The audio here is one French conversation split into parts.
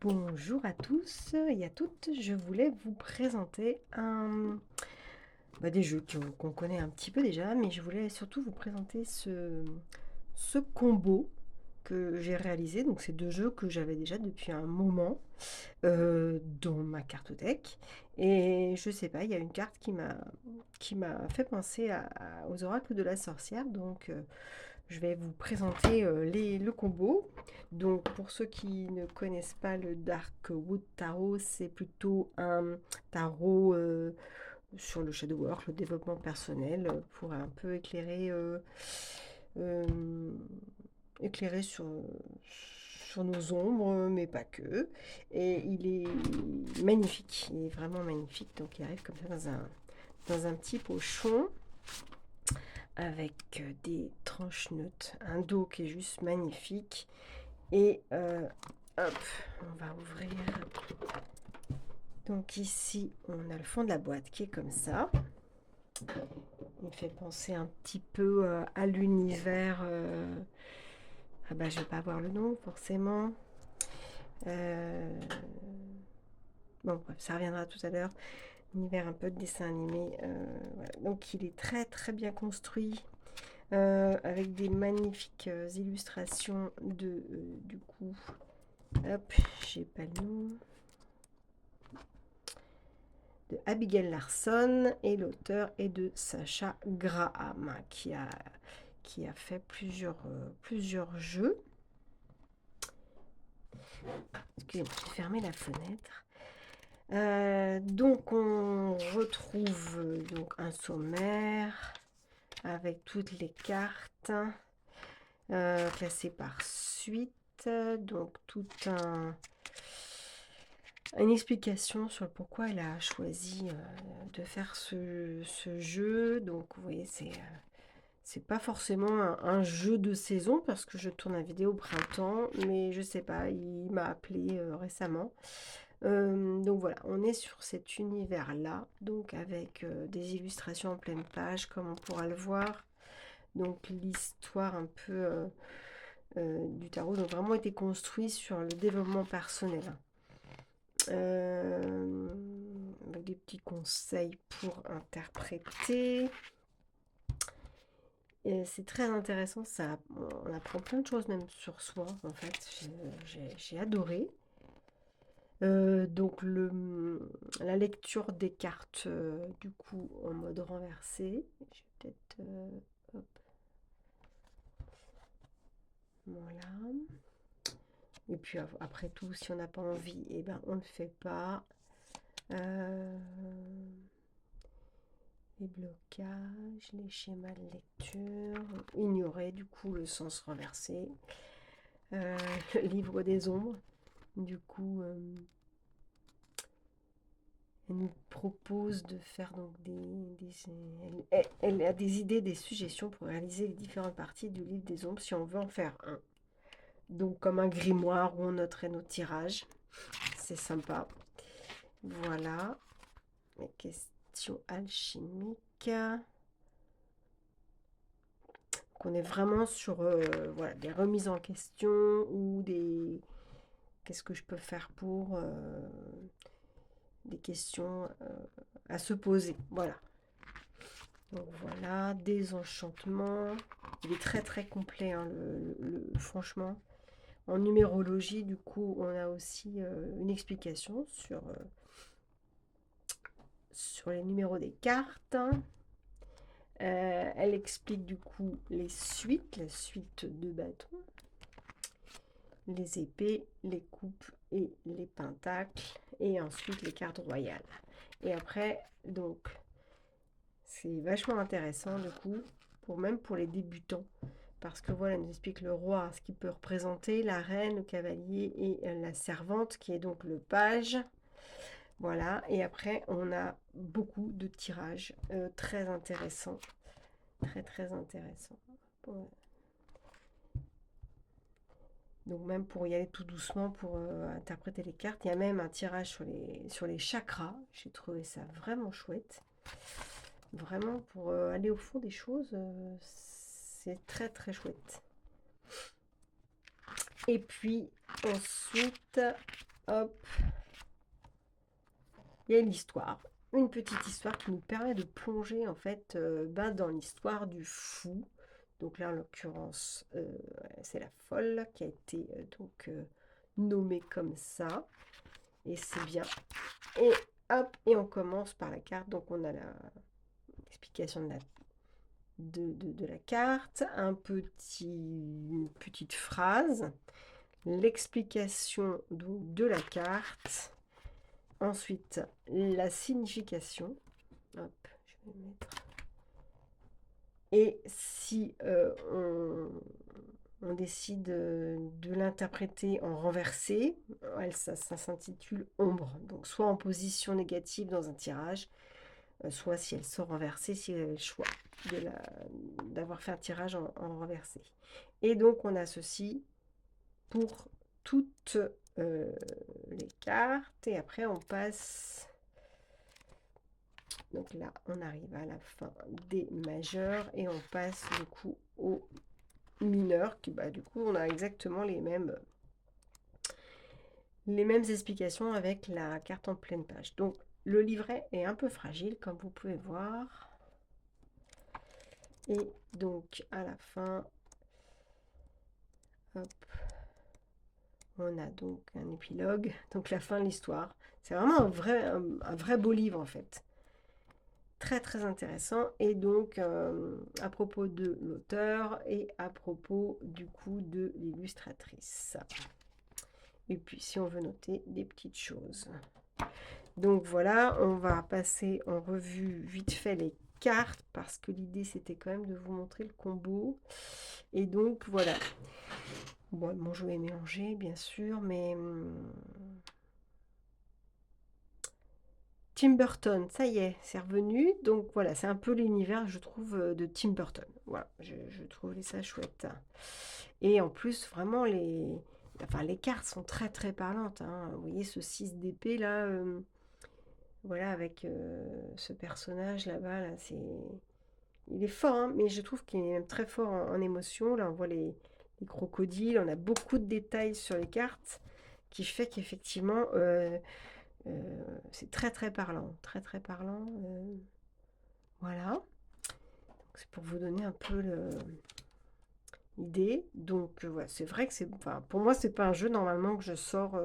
Bonjour à tous et à toutes, je voulais vous présenter des jeux qu'on connaît un petit peu déjà, mais je voulais surtout vous présenter ce combo que j'ai réalisé. Donc, c'est deux jeux que j'avais déjà depuis un moment dans ma cartothèque. Et je sais pas, il y a une carte qui m'a fait penser aux oracles de la sorcière. Donc, je vais vous présenter le combo. Donc, pour ceux qui ne connaissent pas le Darkwood Tarot, c'est plutôt un tarot sur le shadow work, le développement personnel, pour un peu euh, éclairer sur nos ombres, mais pas que. Et il est magnifique, il est vraiment magnifique. Donc, il arrive comme ça dans un petit pochon avec des tranches neutres, un dos qui est juste magnifique. Et hop, on va ouvrir. Donc ici, on a le fond de la boîte qui est comme ça. Il me fait penser un petit peu à l'univers. Ah bah, je vais pas avoir le nom forcément. Bon, bref, ça reviendra tout à l'heure. Univers un peu de dessin animé. Voilà. Donc il est très très bien construit. Avec des magnifiques illustrations du coup. Hop, j'ai pas le nom. De Abigail Larson, et l'auteur est de Sacha Graham qui a fait plusieurs jeux. Excusez-moi, j'ai fermé la fenêtre. Donc on retrouve donc un sommaire avec toutes les cartes classées par suite. Donc une explication sur pourquoi elle a choisi de faire ce jeu. Donc vous voyez, c'est pas forcément un jeu de saison parce que je tourne la vidéo au printemps, mais je sais pas, il m'a appelé récemment. Donc voilà, on est sur cet univers-là, donc avec des illustrations en pleine page, comme on pourra le voir. Donc l'histoire un peu du tarot, donc vraiment été construit sur le développement personnel. Avec des petits conseils pour interpréter. C'est très intéressant, on apprend plein de choses même sur soi, en fait, j'ai adoré. Donc la lecture des cartes, du coup, en mode renversé. Je vais peut-être... hop, voilà. Et puis après tout, si on n'a pas envie, eh ben, on ne le fait pas. Les blocages, les schémas de lecture, ignorer du coup le sens renversé, le livre des ombres, du coup elle nous propose de faire donc elle a des idées, des suggestions pour réaliser les différentes parties du livre des ombres si on veut en faire un. Donc comme un grimoire où on noterait nos tirages, c'est sympa. Voilà, les questions alchimiques. Qu'on est vraiment sur voilà, des remises en question ou des qu'est-ce que je peux faire pour des questions à se poser. Voilà. Donc voilà, des enchantements. Il est très très complet, hein, franchement. En numérologie, du coup, on a aussi une explication sur les numéros des cartes. Elle explique du coup la suite de bâtons, les épées, les coupes et les pentacles, et ensuite les cartes royales. Et après, donc, c'est vachement intéressant du coup, même pour les débutants, parce que voilà, elle nous explique le roi, ce qu'il peut représenter, la reine, le cavalier et la servante, qui est donc le page. Voilà, et après, on a beaucoup de tirages très intéressants. Très, très intéressants. Bon. Donc même pour y aller tout doucement, pour interpréter les cartes, il y a même un tirage sur les chakras. J'ai trouvé ça vraiment chouette. Vraiment, pour aller au fond des choses, c'est très très chouette. Et puis ensuite, hop, il y a l'histoire. Une petite histoire qui nous permet de plonger en fait dans l'histoire du fou. Donc là, en l'occurrence, c'est la folle qui a été nommée comme ça. Et c'est bien. Et hop, et on commence par la carte. Donc on a l'explication de la carte, une petite phrase, l'explication de la carte, ensuite la signification. Hop, je vais mettre. Et si on décide de l'interpréter en renversé, ça s'intitule ombre. Donc soit en position négative dans un tirage, soit si elle sort renversée, si elle avait le choix d'avoir fait un tirage en renversé. Et donc on a ceci pour toutes les cartes. Et après on passe... Donc là, on arrive à la fin des majeurs et on passe du coup aux mineurs. Qui, du coup, on a exactement les mêmes explications avec la carte en pleine page. Donc, le livret est un peu fragile, comme vous pouvez voir. Et donc, à la fin, hop, on a donc un épilogue. Donc, la fin de l'histoire. C'est vraiment un vrai beau livre, en fait. Très très intéressant. Et donc à propos de l'auteur et à propos du coup de l'illustratrice. Et puis si on veut noter des petites choses. Donc voilà, on va passer en revue vite fait les cartes parce que l'idée c'était quand même de vous montrer le combo. Et donc voilà. Bon, mon jeu est mélangé bien sûr, mais Tim Burton, ça y est, c'est revenu. Donc voilà, c'est un peu l'univers, je trouve, de Tim Burton. Voilà, je trouvais ça chouette. Et en plus, vraiment, les cartes sont très très parlantes. Hein. Vous voyez ce 6 d'épée là, voilà, avec ce personnage là-bas, là, il est fort, hein, mais je trouve qu'il est même très fort en émotion. Là, on voit les crocodiles, on a beaucoup de détails sur les cartes, qui fait qu'effectivement... c'est très très parlant, très très parlant. Voilà. C'est pour vous donner un peu l'idée. Donc voilà, c'est vrai que pour moi c'est pas un jeu normalement que je sors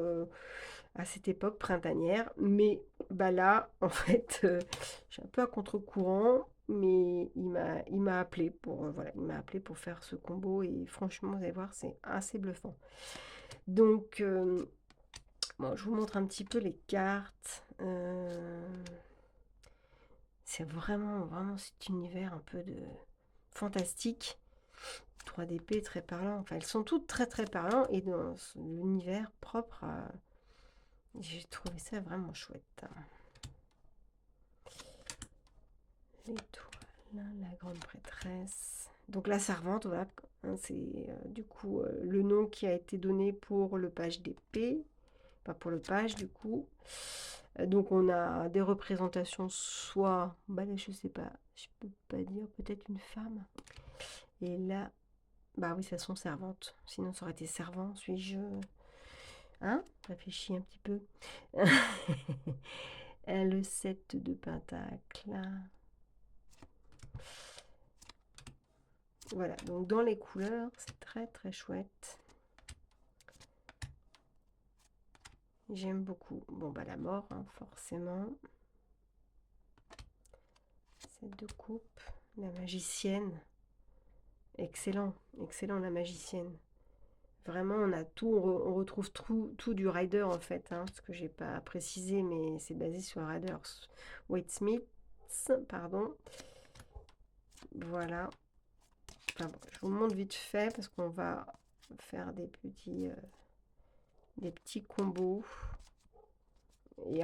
à cette époque printanière, mais là en fait je suis un peu à contre-courant, mais il m'a appelé pour il m'a appelé pour faire ce combo et franchement vous allez voir c'est assez bluffant. Donc bon, je vous montre un petit peu les cartes. C'est vraiment cet univers un peu de fantastique. 3DP très parlant. Enfin, elles sont toutes très très parlantes et dans l'univers propre à... J'ai trouvé ça vraiment chouette. L'étoile, la grande prêtresse. Donc la servante, voilà. C'est du coup le nom qui a été donné pour le page d'épée. Pas pour le page du coup. Donc on a des représentations soit, je sais pas, je peux pas dire, peut-être une femme. Et là, oui, ça sont servantes. Sinon ça aurait été servant, suis-je... Hein? Réfléchis un petit peu. Le 7 de pentacle. Voilà, donc dans les couleurs, c'est très très chouette. J'aime beaucoup. Bon, la mort, hein, forcément. 7 de coupe. La magicienne. Excellent, excellent la magicienne. Vraiment, on a tout, on retrouve tout du rider en fait. Hein, ce que j'ai pas précisé, mais c'est basé sur rider Waite Smith, pardon. Voilà. Enfin, bon, je vous montre vite fait parce qu'on va faire des petits combos. Et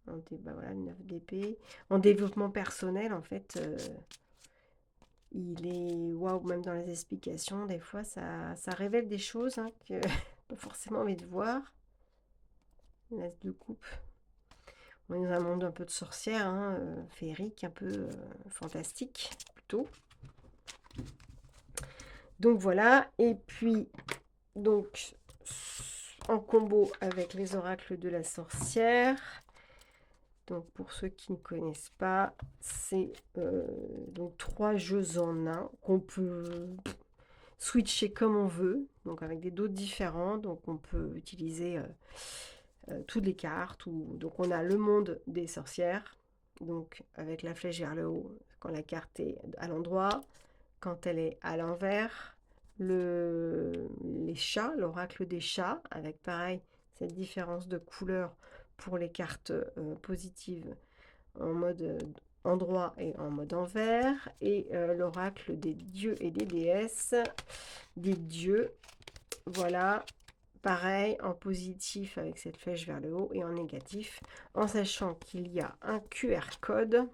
voilà, 9 d'épée. En développement personnel, en fait, il est waouh, même dans les explications, des fois, ça révèle des choses hein, que pas forcément envie de voir. L'as de coupe. On est dans un monde un peu de sorcière, hein, féerique, un peu fantastique, plutôt. Donc voilà, et puis, donc, en combo avec les oracles de la sorcière. Donc pour ceux qui ne connaissent pas, c'est donc 3 jeux en un qu'on peut switcher comme on veut, donc avec des dos différents. Donc on peut utiliser toutes les cartes. Donc on a le monde des sorcières, donc avec la flèche vers le haut quand la carte est à l'endroit, quand elle est à l'envers. Les chats, l'oracle des chats, avec pareil cette différence de couleur pour les cartes positives en mode endroit et en mode envers, et l'oracle des dieux et des déesses, des dieux, voilà, pareil en positif avec cette flèche vers le haut et en négatif, en sachant qu'il y a un QR code,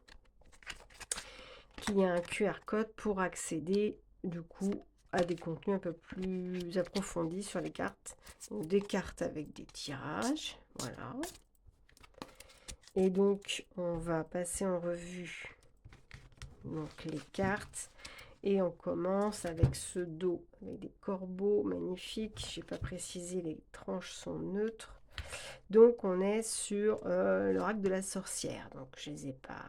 pour accéder du coup à des contenus un peu plus approfondis sur les cartes. Donc, des cartes avec des tirages, voilà. Et donc on va passer en revue donc les cartes, et on commence avec ce dos avec des corbeaux magnifiques. J'ai pas précisé, les tranches sont neutres. Donc on est sur l'oracle de la sorcière. Donc je les ai pas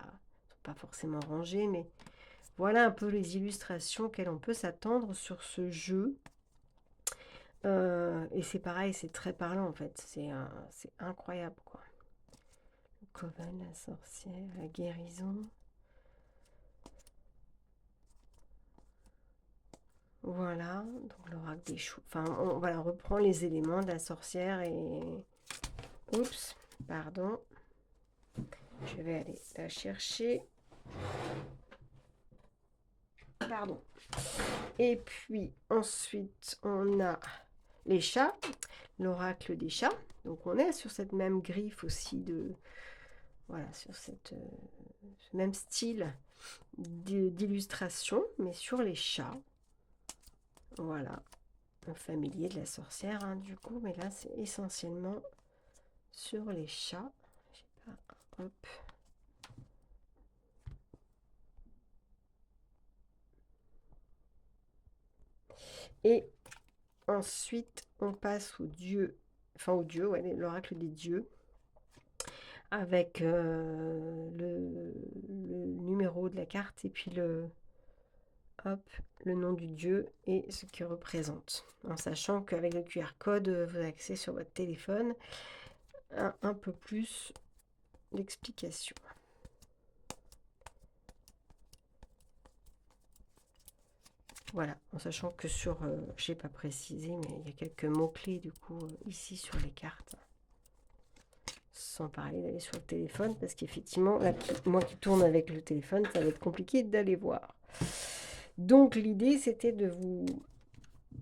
forcément rangés, mais voilà un peu les illustrations auxquelles on peut s'attendre sur ce jeu. Et c'est pareil, c'est très parlant en fait. C'est incroyable quoi. Le coven, la sorcière, la guérison. Voilà, donc l'oracle des choux. Enfin, voilà, on reprend les éléments de la sorcière et... Oups, pardon. Je vais aller la chercher. Pardon. Et puis, ensuite, on a les chats, l'oracle des chats. Donc, on est sur cette même griffe aussi de... Voilà, sur ce même style d'illustration, mais sur les chats. Voilà, un familier de la sorcière, hein, du coup, mais là, c'est essentiellement sur les chats. Je sais pas, hop. Et ensuite, on passe au dieu, enfin au dieu, ouais, l'oracle des dieux, avec le numéro de la carte et puis le nom du dieu et ce qu'il représente. En sachant qu'avec le QR code, vous avez accès sur votre téléphone à un peu plus d'explications. Voilà, en sachant que sur, je n'ai pas précisé, mais il y a quelques mots-clés du coup ici sur les cartes. Sans parler d'aller sur le téléphone, parce qu'effectivement, moi qui tourne avec le téléphone, ça va être compliqué d'aller voir. Donc l'idée, c'était de vous...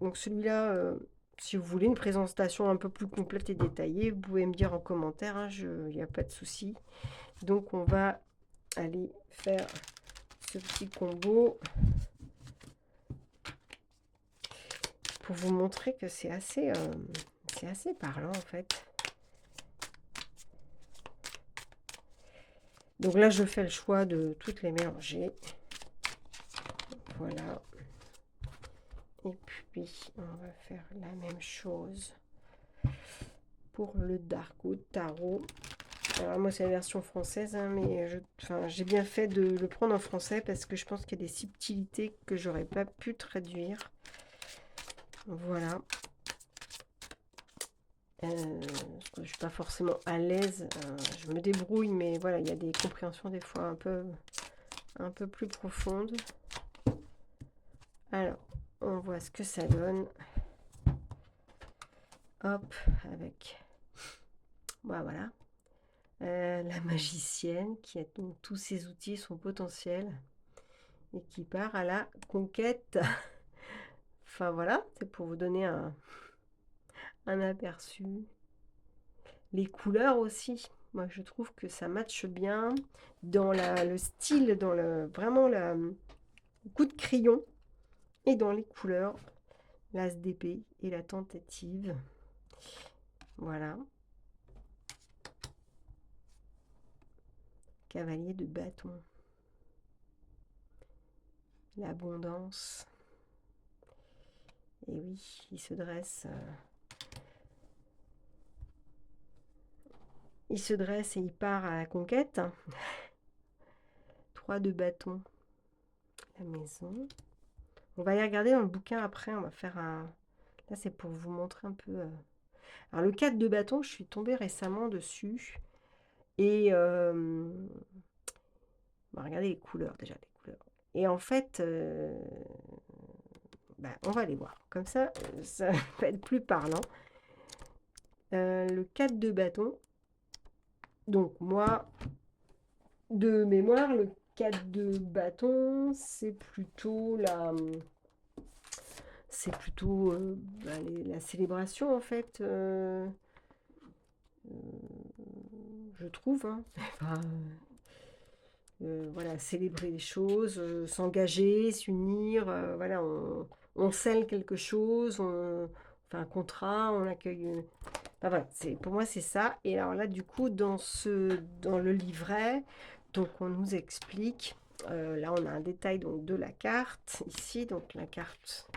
Donc celui-là, si vous voulez une présentation un peu plus complète et détaillée, vous pouvez me dire en commentaire, hein, il n'y a pas de souci. Donc on va aller faire ce petit combo pour vous montrer que c'est assez parlant en fait. Donc là, je fais le choix de toutes les mélanger. Voilà. Et puis, on va faire la même chose pour le Darkwood Tarot. Alors moi, c'est la version française, hein, mais j'ai bien fait de le prendre en français parce que je pense qu'il y a des subtilités que j'aurais pas pu traduire. Voilà. Je suis pas forcément à l'aise. Je me débrouille, mais voilà, il y a des compréhensions des fois un peu plus profondes. Alors, on voit ce que ça donne. Hop, avec... Bah, voilà. La magicienne qui a donc tous ses outils, son potentiel, et qui part à la conquête. Enfin voilà, c'est pour vous donner un aperçu. Les couleurs aussi, moi je trouve que ça matche bien dans le style, dans vraiment le coup de crayon, et dans les couleurs, l'as d'épée et la tentative. Voilà. Cavalier de bâton. L'abondance. Et oui, il se dresse Il se dresse et il part à la conquête. 3 de bâton, la maison. On va aller regarder dans le bouquin après, on va faire un... Là, c'est pour vous montrer un peu... Alors, le 4 de bâton, je suis tombée récemment dessus. Et... On va regarder les couleurs, déjà, les couleurs. Et en fait, on va les voir. Comme ça va être plus parlant. Le 4 de bâton. Donc, moi, de mémoire, le 4 de bâton, c'est plutôt la... C'est plutôt la célébration, en fait. Je trouve. Hein. Enfin, voilà, célébrer les choses, s'engager, s'unir. Voilà, on scelle quelque chose, on fait un contrat, on accueille. Enfin, voilà, pour moi, c'est ça. Et alors là, du coup, dans le livret, donc on nous explique. Là, on a un détail donc, de la carte. Ici, donc la carte,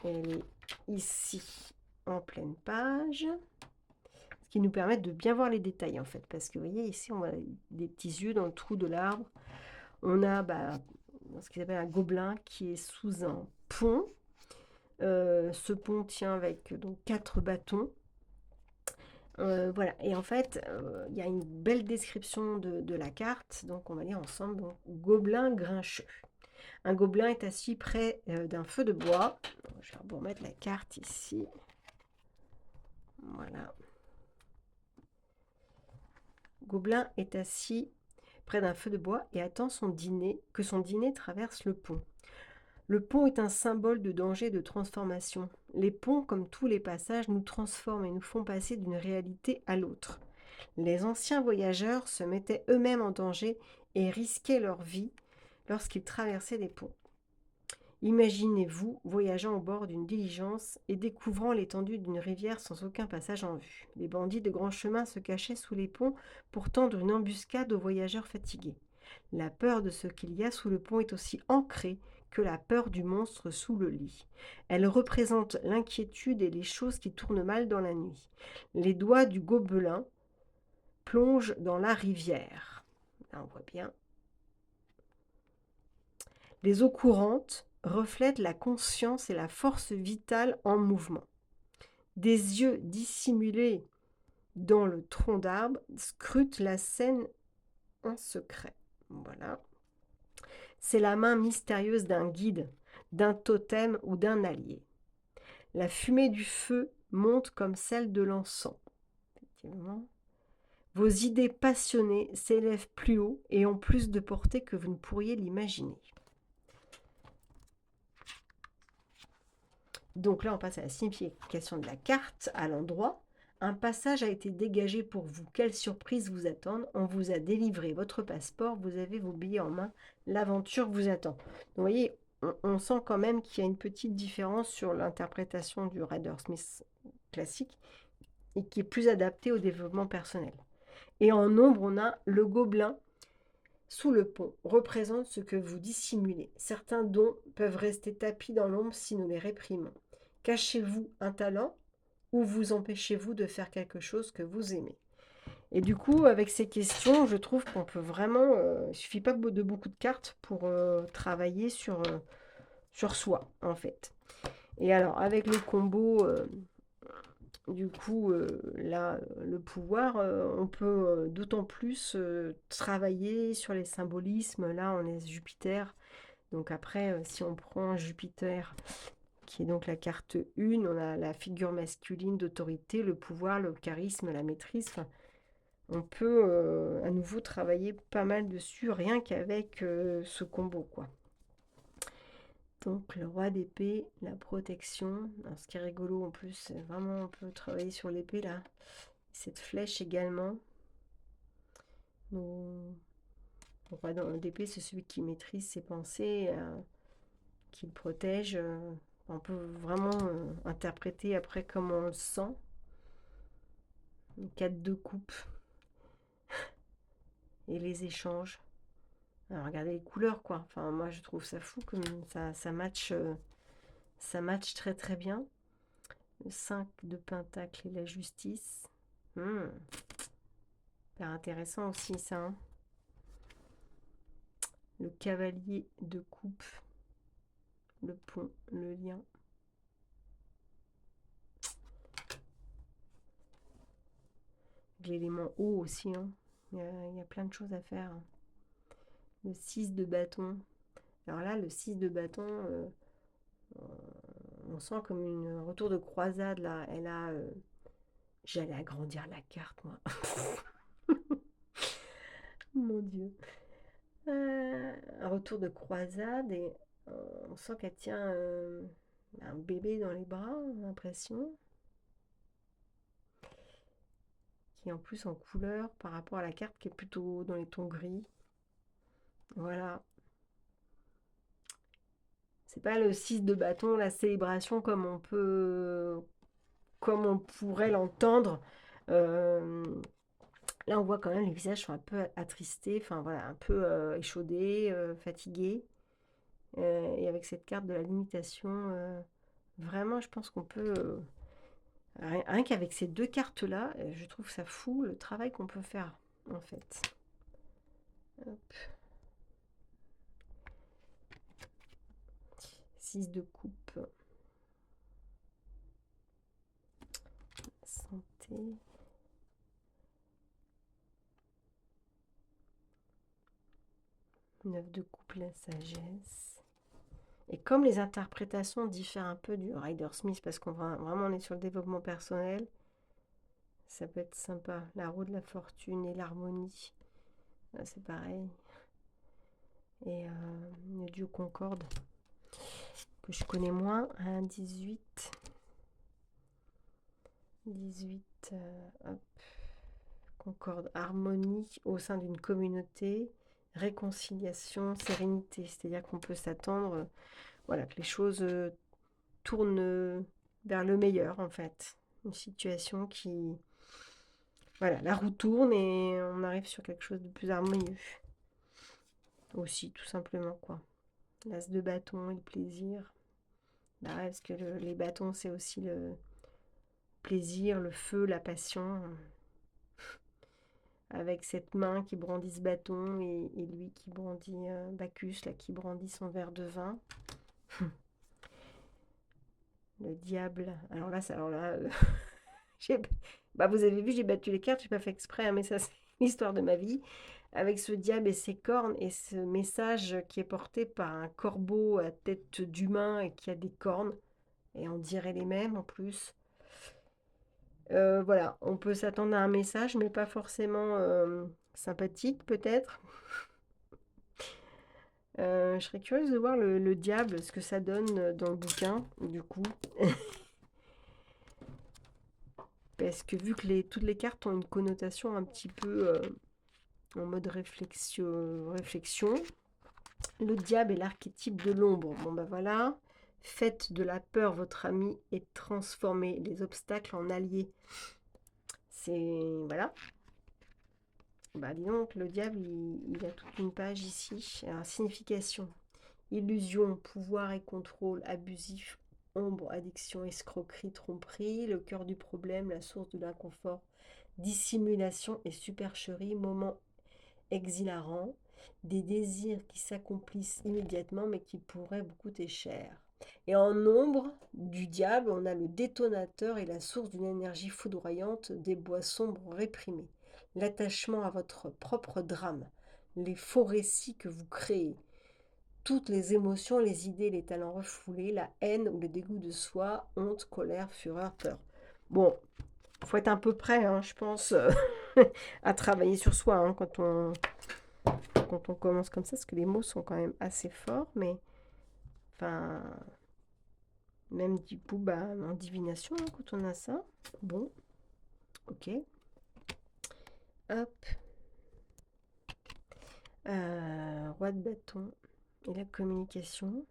elle est ici, en pleine page. Ce qui nous permet de bien voir les détails, en fait. Parce que, vous voyez, ici, on a des petits yeux dans le trou de l'arbre. On a ce qu'ils appelle un gobelin qui est sous un pont. Ce pont tient avec donc 4 bâtons. Voilà, et en fait, il y a une belle description de la carte, donc on va lire ensemble. Donc, gobelin grincheux. Un gobelin est assis près d'un feu de bois. Je vais vous remettre la carte ici. Voilà. Gobelin est assis près d'un feu de bois et attend que son dîner traverse le pont. Le pont est un symbole de danger et de transformation. Les ponts, comme tous les passages, nous transforment et nous font passer d'une réalité à l'autre. Les anciens voyageurs se mettaient eux-mêmes en danger et risquaient leur vie lorsqu'ils traversaient les ponts. Imaginez-vous voyageant au bord d'une diligence et découvrant l'étendue d'une rivière sans aucun passage en vue. Les bandits de grand chemin se cachaient sous les ponts pour tendre une embuscade aux voyageurs fatigués. La peur de ce qu'il y a sous le pont est aussi ancrée que la peur du monstre sous le lit. Elle représente l'inquiétude et les choses qui tournent mal dans la nuit. Les doigts du gobelin plongent dans la rivière. Là, on voit bien. Les eaux courantes reflètent la conscience et la force vitale en mouvement. Des yeux dissimulés dans le tronc d'arbre scrutent la scène en secret. Voilà. C'est la main mystérieuse d'un guide, d'un totem ou d'un allié. La fumée du feu monte comme celle de l'encens. Effectivement. Vos idées passionnées s'élèvent plus haut et ont plus de portée que vous ne pourriez l'imaginer. Donc là, on passe à la signification de la carte, à l'endroit. Un passage a été dégagé pour vous. Quelle surprise vous attend? On vous a délivré votre passeport, vous avez vos billets en main. L'aventure vous attend. Donc, vous voyez, on sent quand même qu'il y a une petite différence sur l'interprétation du Rider Smith classique et qui est plus adaptée au développement personnel. Et en nombre, on a le gobelin sous le pont, représente ce que vous dissimulez. Certains dons peuvent rester tapis dans l'ombre si nous les réprimons. Cachez-vous un talent ou vous empêchez-vous de faire quelque chose que vous aimez? Et du coup, avec ces questions, je trouve qu'on peut vraiment... il ne suffit pas de beaucoup de cartes pour travailler sur soi, en fait. Et alors, avec le combo... du coup, là, le pouvoir, on peut d'autant plus travailler sur les symbolismes. Là, on est Jupiter. Donc après, si on prend Jupiter, qui est donc la carte 1, on a la figure masculine d'autorité, le pouvoir, le charisme, la maîtrise. Enfin, on peut à nouveau travailler pas mal dessus, rien qu'avec ce combo, quoi. Donc le roi d'épée, la protection. Alors, ce qui est rigolo en plus, c'est vraiment on peut travailler sur l'épée là. Cette flèche également. Le roi d'épée, c'est celui qui maîtrise ses pensées, qui le protège. On peut vraiment interpréter après comme on le sent. Le 4 de coupe et les échanges. Alors, regardez les couleurs quoi. Enfin moi je trouve ça fou comme ça match. Ça match très très bien. Le 5 de pentacle et la justice. Hyper intéressant aussi ça, hein. Le cavalier de coupe, le pont, le lien. L'élément eau aussi, hein. Il y a plein de choses à faire. Le 6 de bâton. Alors là, le 6 de bâton, on sent comme un retour de croisade là. Elle a. J'allais agrandir la carte, moi. Mon Dieu. Un retour de croisade et on sent qu'elle tient un bébé dans les bras, j'ai l'impression. Qui est en plus en couleur par rapport à la carte qui est plutôt dans les tons gris. Voilà. C'est pas le 6 de bâton, la célébration comme on pourrait l'entendre. Euh, Là, on voit quand même les visages sont un peu attristés, enfin voilà, un peu échaudés, fatigués. Et avec cette carte de la limitation, vraiment, je pense qu'on peut, rien qu'avec ces deux cartes-là, je trouve ça fou le travail qu'on peut faire, en fait. Hop. 6 de coupe. Santé. 9 de coupe, la sagesse. Et comme les interprétations diffèrent un peu du Rider Smith, parce qu'on va vraiment on est sur le développement personnel, ça peut être sympa. La roue de la fortune et l'harmonie, c'est pareil. Et le duo concorde, que je connais moins, un 18. 18, hop, concorde, harmonie au sein d'une communauté, réconciliation, sérénité. C'est-à-dire qu'on peut s'attendre, voilà, que les choses tournent vers le meilleur, en fait. Une situation qui... Voilà, la roue tourne et on arrive sur quelque chose de plus harmonieux. Aussi, tout simplement, quoi. L'as de bâton et le plaisir. Bah ouais, parce que les bâtons, c'est aussi le plaisir, le feu, la passion. Avec cette main qui brandit ce bâton et lui qui brandit Bacchus, là, qui brandit son verre de vin. Le diable. Alors là bah, vous avez vu, j'ai battu les cartes, j'ai pas fait exprès, hein, mais ça, c'est l'histoire de ma vie. Avec ce diable et ses cornes et ce message qui est porté par un corbeau à tête d'humain et qui a des cornes. Et on dirait les mêmes en plus. Voilà, on peut s'attendre à un message, mais pas forcément sympathique peut-être. Je serais curieuse de voir le diable, ce que ça donne dans le bouquin, du coup. Parce que vu que toutes les cartes ont une connotation un petit peu en mode réflexion, le diable est l'archétype de l'ombre. Bon ben voilà, faites de la peur votre ami et transformez les obstacles en alliés. C'est... Voilà. Bah dis donc, le diable, il a toute une page ici. Alors, signification. Illusion, pouvoir et contrôle abusif, ombre, addiction, escroquerie, tromperie, le cœur du problème, la source de l'inconfort, dissimulation et supercherie, moment exhilarant, des désirs qui s'accomplissent immédiatement mais qui pourraient vous coûter cher. Et en ombre du diable, on a le détonateur et la source d'une énergie foudroyante des bois sombres réprimés, l'attachement à votre propre drame, les faux récits que vous créez, toutes les émotions, les idées, les talents refoulés, la haine ou le dégoût de soi, honte, colère, fureur, peur. Bon, faut être un peu prêt, hein, je pense, à travailler sur soi hein, quand on commence comme ça, parce que les mots sont quand même assez forts, mais enfin, même du coup, bah, en divination, hein, quand on a ça. Bon, ok. Hop. Roi de bâton et la communication.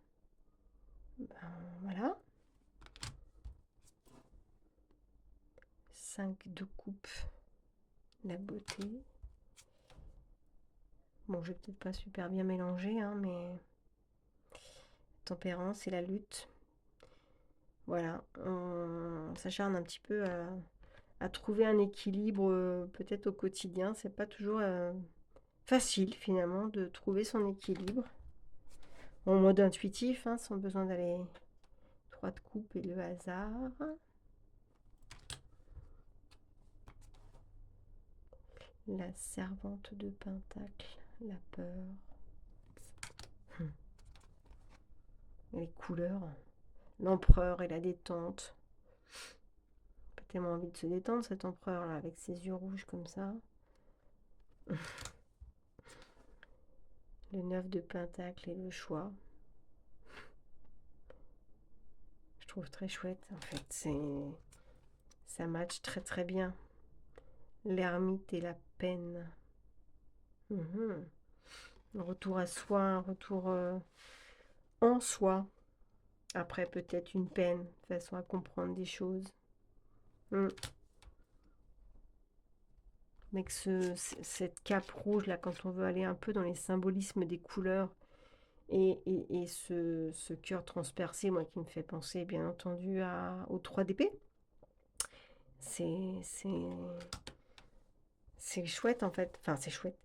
Ben, voilà. 5 de coupe, la beauté. Bon, je vais peut-être pas super bien mélanger, hein, mais tempérance et la lutte. Voilà, on s'acharne un petit peu à trouver un équilibre peut-être au quotidien. C'est pas toujours facile finalement de trouver son équilibre en mode intuitif, hein, sans besoin d'aller 3 de coupe et le hasard. La servante de pentacle, la peur. Les couleurs, l'empereur et la détente. Pas tellement envie de se détendre cet empereur là avec ses yeux rouges comme ça. Le 9 de pentacle et le choix. Je trouve très chouette en fait. Ça match très très bien. L'ermite et la peine. Un retour à soi, un retour en soi. Après peut-être une peine, façon à comprendre des choses. Mais que cette cape rouge là, quand on veut aller un peu dans les symbolismes des couleurs et ce cœur transpercé, moi qui me fait penser bien entendu aux 3 d'épée. C'est chouette en fait. Enfin c'est chouette.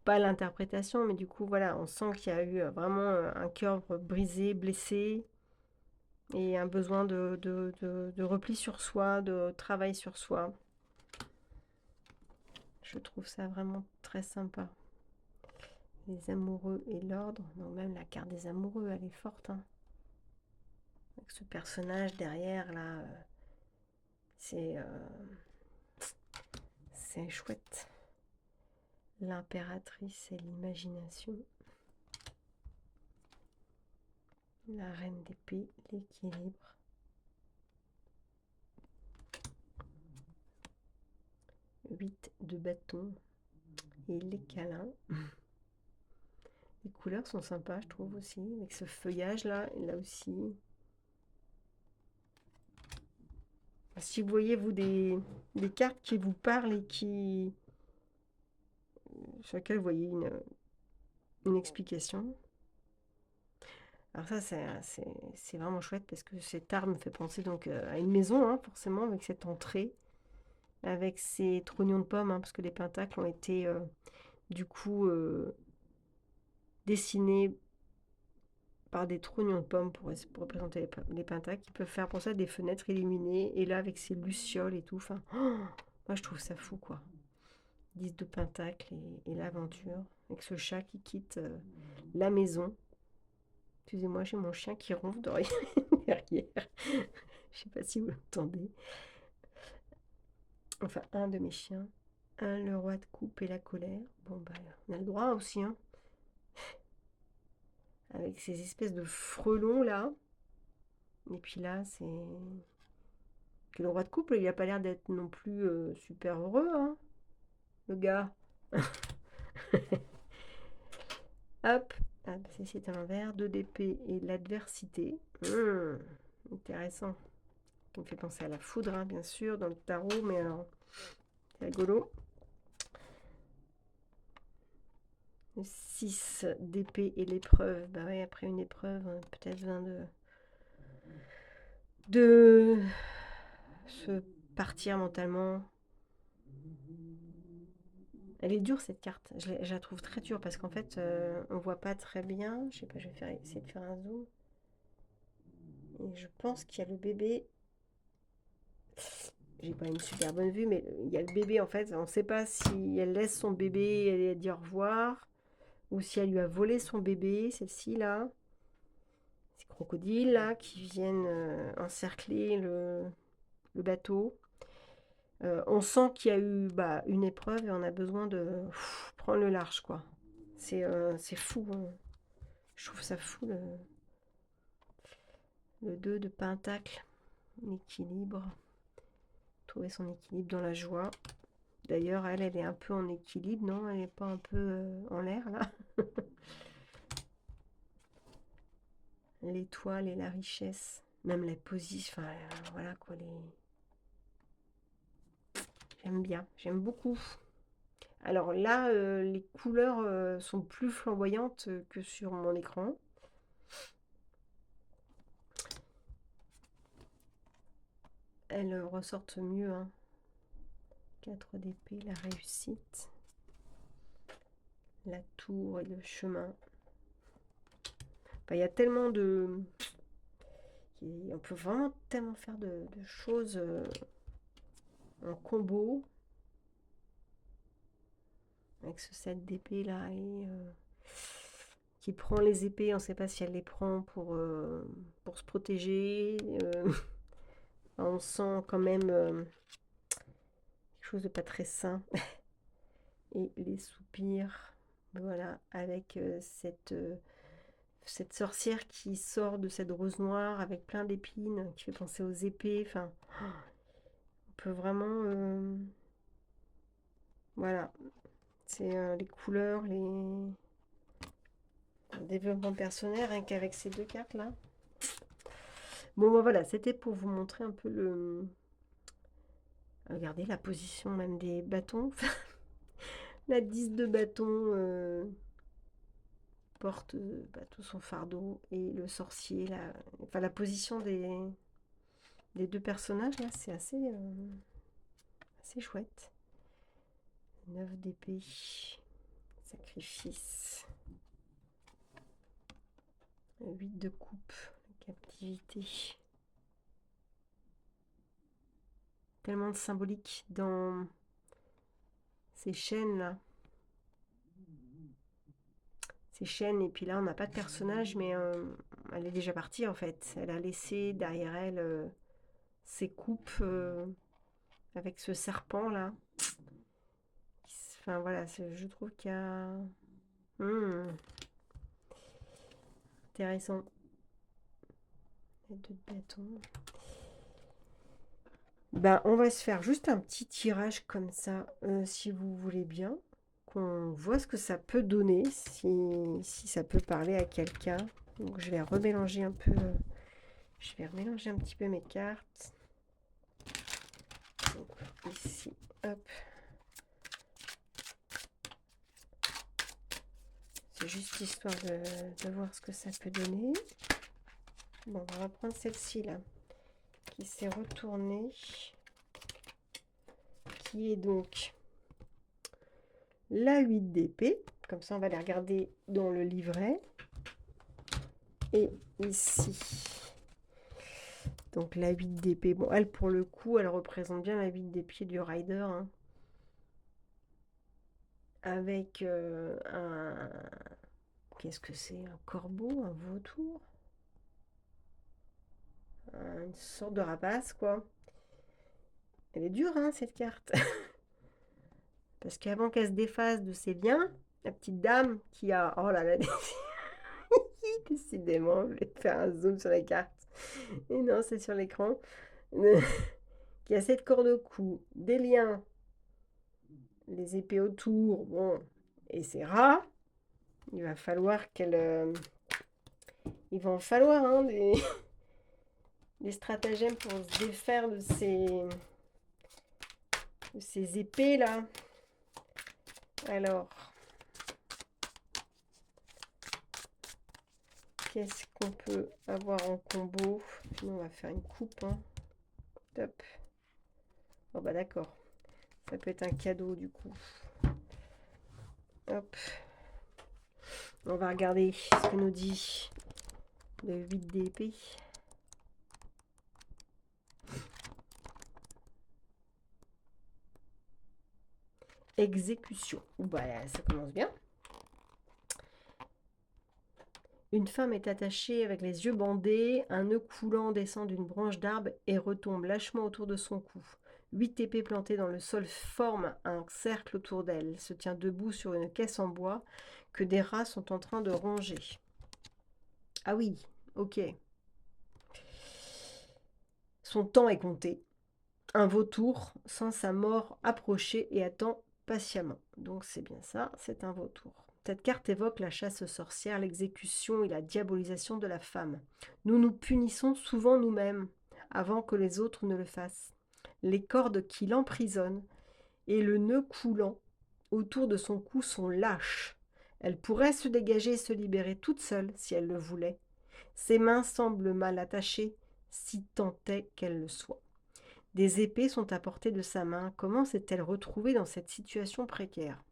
Pas l'interprétation, mais du coup voilà, on sent qu'il y a eu vraiment un cœur brisé, blessé, et un besoin de repli sur soi, de travail sur soi. Je trouve ça vraiment très sympa. Les amoureux et l'ordre. Non, même la carte des amoureux, elle est forte. Hein. Avec ce personnage derrière, là, c'est chouette. L'impératrice et l'imagination. La reine d'épée, l'équilibre. Le 8 de bâton et les câlins. Les couleurs sont sympas, je trouve aussi, avec ce feuillage là, et là aussi. Si vous voyez, vous, des cartes qui vous parlent et sur lesquelles vous voyez une explication. Alors ça, c'est vraiment chouette parce que cette arme me fait penser donc à une maison, hein, forcément, avec cette entrée, avec ces trognons de pommes, hein, parce que les pentacles ont été du coup dessinés par des trognons de pommes pour représenter les pentacles, qui peuvent faire penser à des fenêtres illuminées, et là avec ces lucioles et tout, enfin, moi je trouve ça fou quoi. 10 de pentacle et l'aventure, avec ce chat qui quitte la maison. Excusez-moi, j'ai mon chien qui ronfle derrière. Je sais pas si vous l'entendez. Enfin, un de mes chiens. Le roi de coupe et la colère. Bon, bah, on a le droit aussi, hein. Avec ces espèces de frelons, là. Et puis là, c'est... que le roi de couple, il a pas l'air d'être non plus super heureux, hein, le gars. Hop. Ah, bah, c'est à l'envers. 2 d'épée et l'adversité. Intéressant. Ça me fait penser à la foudre, hein, bien sûr, dans le tarot, mais alors, c'est rigolo. 6 d'épée et l'épreuve. Bah ouais, après une épreuve, peut-être besoin de se partir mentalement. Elle est dure cette carte. Je la trouve très dure parce qu'en fait, on voit pas très bien. Je sais pas, je vais essayer de faire un zoom. Et je pense qu'il y a le bébé. J'ai pas une super bonne vue, mais il y a le bébé en fait. On ne sait pas si elle laisse son bébé et elle dit au revoir, ou si elle lui a volé son bébé, celle-ci là. Ces crocodiles là qui viennent encercler le bateau. On sent qu'il y a eu une épreuve et on a besoin de prendre le large quoi. C'est fou. Hein. Je trouve ça fou le 2 de pentacle. L'équilibre. Trouver son équilibre dans la joie. D'ailleurs, elle est un peu en équilibre, non? Elle n'est pas un peu en l'air, là? L'étoile et la richesse. Même la position. Enfin, voilà quoi. J'aime bien. J'aime beaucoup. Alors là, les couleurs sont plus flamboyantes que sur mon écran. elles ressortent mieux, hein. 4 d'épée, la réussite, la tour et le chemin. Enfin, il y a tellement de... On peut vraiment tellement faire de choses en combo avec ce 7 d'épée là et qui prend les épées, on ne sait pas si elle les prend pour se protéger. On sent quand même quelque chose de pas très sain. Et les soupirs, voilà, avec cette sorcière qui sort de cette rose noire avec plein d'épines, qui fait penser aux épées. Enfin, on peut vraiment... voilà, c'est les couleurs, le développement personnel, rien qu'avec ces 2 cartes-là. Bon, ben voilà, c'était pour vous montrer un peu le... Regardez la position même des bâtons. La 10 de bâton porte tout son fardeau. Et le sorcier, enfin, la position des 2 personnages, là, c'est assez chouette. 9 d'épée. Sacrifice. 8 de coupe. Captivité. Tellement de symbolique dans ces chaînes là. Ces chaînes, et puis là on n'a pas de personnage, mais elle est déjà partie en fait. Elle a laissé derrière elle ses coupes avec ce serpent là. Enfin voilà, je trouve qu'il y a... intéressant. Les 2 de bâton. Ben, on va se faire juste un petit tirage comme ça, si vous voulez bien. Qu'on voit ce que ça peut donner, si ça peut parler à quelqu'un. Donc je vais remélanger un peu. Je vais remélanger un petit peu mes cartes. Donc, ici, hop. C'est juste histoire de voir ce que ça peut donner. Bon, on va prendre celle-ci là, qui s'est retournée. Qui est donc la 8 d'épée. Comme ça, on va les regarder dans le livret. Et ici, donc la 8 d'épée. Bon, elle, pour le coup, elle représente bien la 8 d'épée du rider. Hein. Avec un... Qu'est-ce que c'est? Un corbeau? Un vautour? Une sorte de rapace, quoi. Elle est dure, hein, cette carte. Parce qu'avant qu'elle se défasse de ses liens, la petite dame qui a... Oh là là, décidément, je vais faire un zoom sur la carte. Et non, c'est sur l'écran. Qui a cette corde au cou, des liens, les épées autour, bon, et ses rats. Il va falloir qu'elle... il va en falloir hein, des stratagèmes pour se défaire de ces épées là. Alors, qu'est-ce qu'on peut avoir en combo? Nous, on va faire une coupe. Hein. Top. Bon bah d'accord. Ça peut être un cadeau du coup. Hop. On va regarder ce que nous dit le 8 d'épée. Exécution. Bah, ça commence bien. Une femme est attachée avec les yeux bandés, un nœud coulant descend d'une branche d'arbre et retombe lâchement autour de son cou. 8 épées plantées dans le sol forment un cercle autour d'elle. Elle se tient debout sur une caisse en bois que des rats sont en train de ronger. Ah oui, ok. Son temps est compté. Un vautour sent sa mort approcher et attend patiemment. Donc c'est bien ça, c'est un vautour. Cette carte évoque la chasse aux sorcières, l'exécution et la diabolisation de la femme. Nous nous punissons souvent nous-mêmes, avant que les autres ne le fassent. Les cordes qui l'emprisonnent et le nœud coulant autour de son cou sont lâches. Elle pourrait se dégager et se libérer toute seule si elle le voulait. Ses mains semblent mal attachées, si tant est qu'elle le soit. Des épées sont à portée de sa main. Comment s'est-elle retrouvée dans cette situation précaire?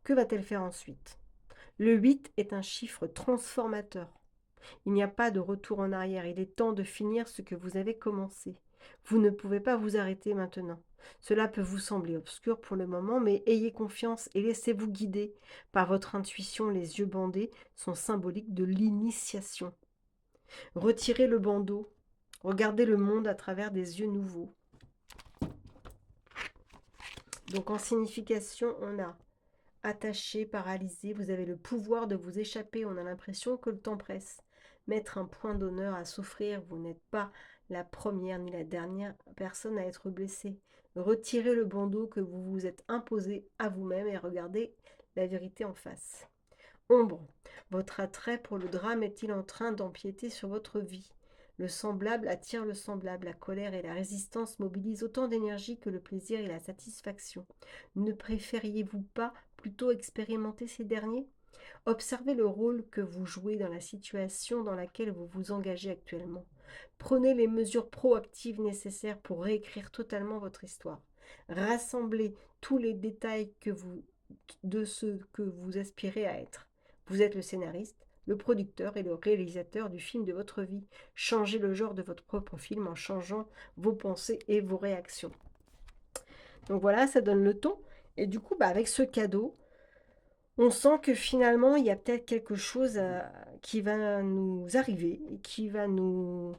Que va-t-elle faire ensuite? Le 8 est un chiffre transformateur. Il n'y a pas de retour en arrière. Il est temps de finir ce que vous avez commencé. Vous ne pouvez pas vous arrêter maintenant. Cela peut vous sembler obscur pour le moment, mais ayez confiance et laissez-vous guider par votre intuition. Les yeux bandés sont symboliques de l'initiation. Retirez le bandeau. Regardez le monde à travers des yeux nouveaux. Donc en signification, on a attaché, paralysé, vous avez le pouvoir de vous échapper, on a l'impression que le temps presse. Mettre un point d'honneur à souffrir, vous n'êtes pas la première ni la dernière personne à être blessée. Retirez le bandeau que vous vous êtes imposé à vous-même et regardez la vérité en face. Ombre, votre attrait pour le drame est-il en train d'empiéter sur votre vie? Le semblable attire le semblable, la colère et la résistance mobilisent autant d'énergie que le plaisir et la satisfaction. Ne préfériez-vous pas plutôt expérimenter ces derniers? Observez le rôle que vous jouez dans la situation dans laquelle vous vous engagez actuellement. Prenez les mesures proactives nécessaires pour réécrire totalement votre histoire. Rassemblez tous les détails de ce que vous aspirez à être. Vous êtes le scénariste, le producteur et le réalisateur du film de votre vie. Changez le genre de votre propre film en changeant vos pensées et vos réactions. Donc voilà, ça donne le ton. Et du coup, avec ce cadeau, on sent que finalement, il y a peut-être quelque chose qui va nous arriver, qui va nous...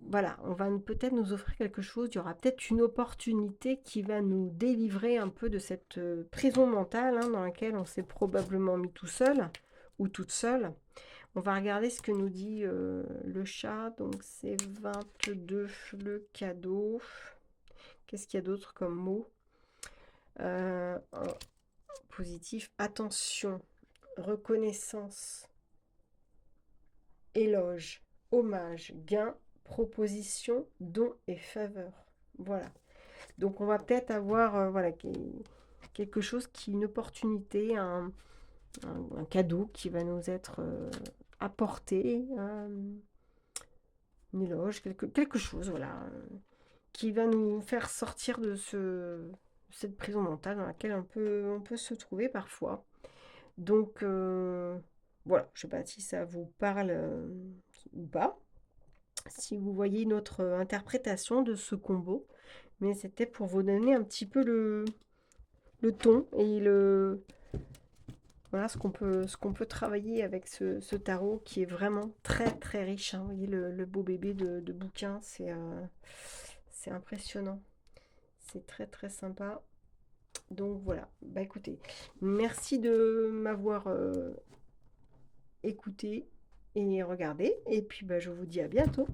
Voilà, on va peut-être nous offrir quelque chose, il y aura peut-être une opportunité qui va nous délivrer un peu de cette prison mentale dans laquelle on s'est probablement mis tout seul ou toute seule. On va regarder ce que nous dit le chat, donc c'est 22 le cadeau. Qu'est-ce qu'il y a d'autre comme mot? Positif, attention, reconnaissance, éloge, hommage, gain, proposition, don et faveur. Voilà. Donc on va peut-être avoir voilà, quelque chose une opportunité, un cadeau qui va nous être apporté, une éloge, quelque chose, voilà, qui va nous faire sortir de cette prison mentale dans laquelle on peut se trouver parfois. Donc voilà, je ne sais pas si ça vous parle ou pas, si vous voyez notre interprétation de ce combo, mais c'était pour vous donner un petit peu le ton et voilà ce qu'on peut travailler avec ce tarot qui est vraiment très très riche. Vous voyez le beau bébé de bouquin, c'est impressionnant. C'est très très sympa. Donc voilà, écoutez, merci de m'avoir écouté et regardé. Et puis je vous dis à bientôt.